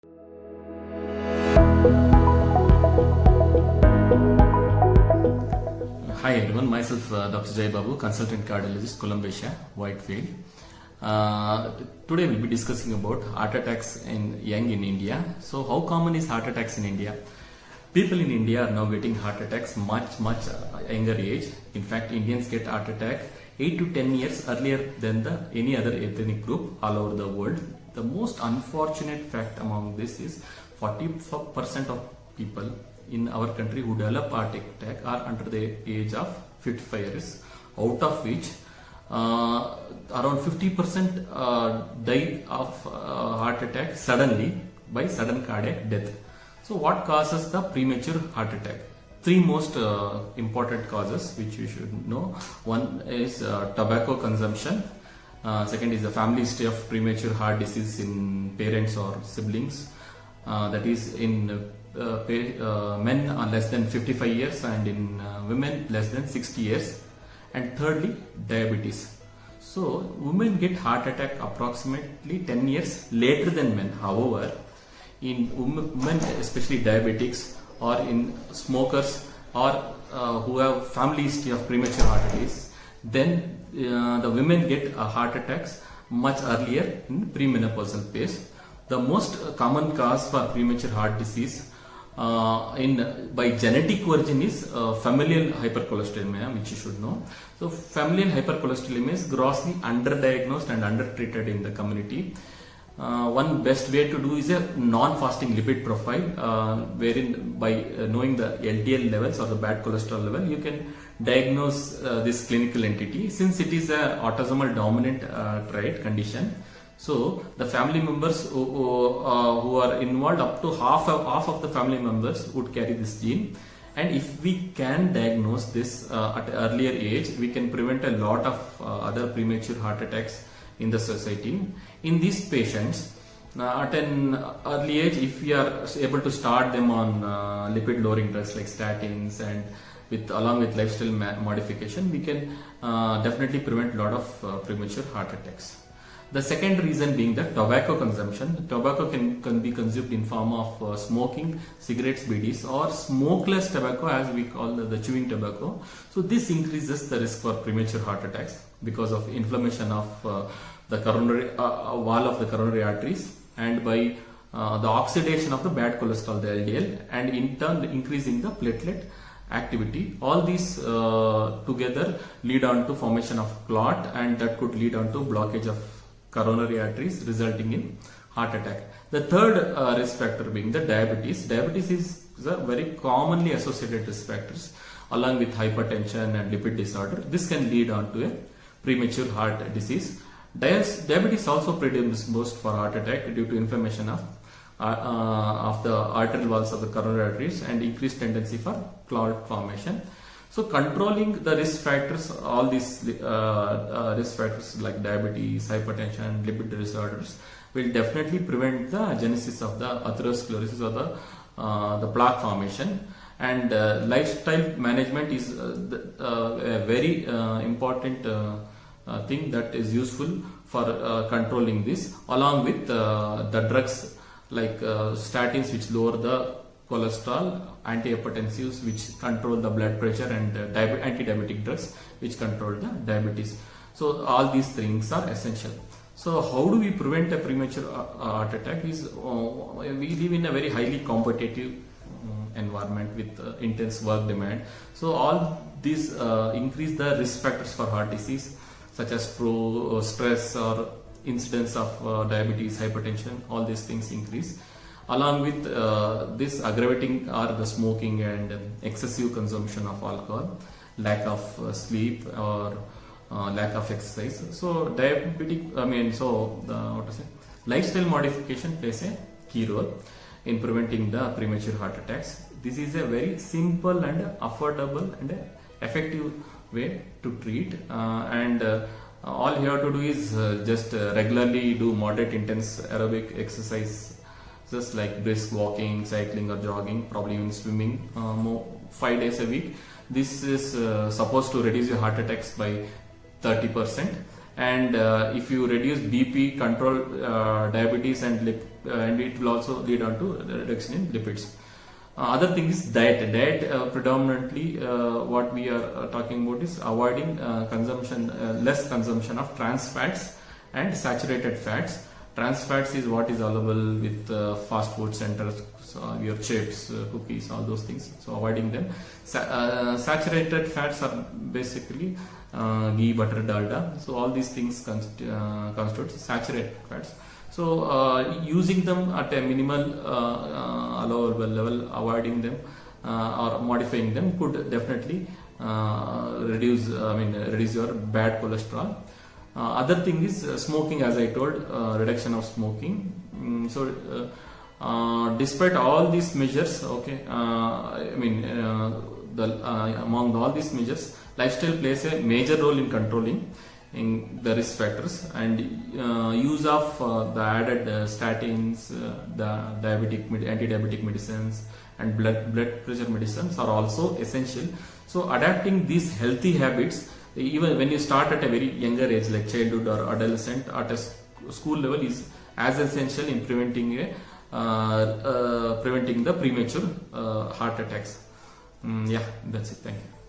Hi everyone, myself Dr. Jay Babu, consultant cardiologist, Columbia, Whitefield. Today we'll be discussing about heart attacks in young in India. So how common is heart attacks in India? People in India are now getting heart attacks much younger age. In fact, Indians get heart attack 8 to 10 years earlier than any other ethnic group all over the world. The most unfortunate fact among this is 40% of people in our country who develop heart attack are under the age of 55 years, out of which around 50% die of heart attack suddenly by sudden cardiac death. So what causes the premature heart attack? Three most important causes which you should know. One is tobacco consumption. Second is the family history of premature heart disease in parents or siblings. That is in men are less than 55 years and in women less than 60 years. And thirdly, diabetes. So women get heart attack approximately 10 years later than men. However, in women, especially diabetics or in smokers or who have family history of premature heart disease, then the women get heart attacks much earlier in premenopausal phase. The most common cause for premature heart disease by genetic origin is familial hypercholesterolemia, which you should know. So familial hypercholesterolemia is grossly underdiagnosed and undertreated in the community. One best way to do is a non-fasting lipid profile, wherein by knowing the LDL levels or the bad cholesterol level, you can diagnose this clinical entity. Since it is a autosomal dominant trait condition, so the family members who are involved, up to half of the family members would carry this gene. And if we can diagnose this at an earlier age, we can prevent a lot of other premature heart attacks in the society. In these patients, at an early age, if we are able to start them on lipid lowering drugs like statins and along with lifestyle modification, we can definitely prevent a lot of premature heart attacks. The second reason being the tobacco consumption. Tobacco can be consumed in form of smoking, cigarettes, BDs, or smokeless tobacco, as we call the chewing tobacco. So this increases the risk for premature heart attacks because of inflammation of the coronary wall of the coronary arteries, and by the oxidation of the bad cholesterol, the LDL, and in turn increasing the platelet activity. All these together lead on to formation of clot, and that could lead on to blockage of coronary arteries, resulting in heart attack. The third risk factor being the diabetes. Diabetes is a very commonly associated risk factors along with hypertension and lipid disorder. This can lead on to a premature heart disease. Diabetes also predisposed for heart attack due to inflammation of the arterial walls of the coronary arteries and increased tendency for clot formation. So controlling the risk factors, all these risk factors like diabetes, hypertension, lipid disorders, will definitely prevent the genesis of the atherosclerosis or the plaque formation. And lifestyle management is a very important thing that is useful for controlling this, along with the drugs like statins, which lower the cholesterol, antihypertensives which control the blood pressure, and anti-diabetic drugs which control the diabetes. So all these things are essential. So how do we prevent a premature heart attack? We live in a very highly competitive environment with intense work demand. So all these increase the risk factors for heart disease, such as stress or incidence of diabetes, hypertension. All these things increase. Along with this, aggravating are the smoking and excessive consumption of alcohol, lack of sleep, or lack of exercise. So lifestyle modification plays a key role in preventing the premature heart attacks. This is a very simple and affordable and effective way to treat, and all you have to do is just regularly do moderate intense aerobic exercise, just like brisk walking, cycling or jogging, probably even swimming 5 days a week. This is supposed to reduce your heart attacks by 30%, and if you reduce BP, control diabetes and and it will also lead on to the reduction in lipids. Other thing is diet. Predominantly what we are talking about is avoiding less consumption of trans fats and saturated fats. Trans fats is what is available with fast food centers, so your chips, cookies, all those things. So avoiding them. Saturated fats are basically ghee, butter, dalda. So all these things constitute saturated fats. So using them at a minimal allowable level, avoiding them or modifying them could definitely reduce your bad cholesterol. Other thing is smoking, as I told, reduction of smoking. Despite all these measures, among all these measures, lifestyle plays a major role in controlling in the risk factors, and use of the added statins, the anti-diabetic medicines, and blood pressure medicines are also essential. So adapting these healthy habits, even when you start at a very younger age, like childhood or adolescent, at a school level, is as essential in preventing the premature heart attacks. Yeah, that's it. Thank you.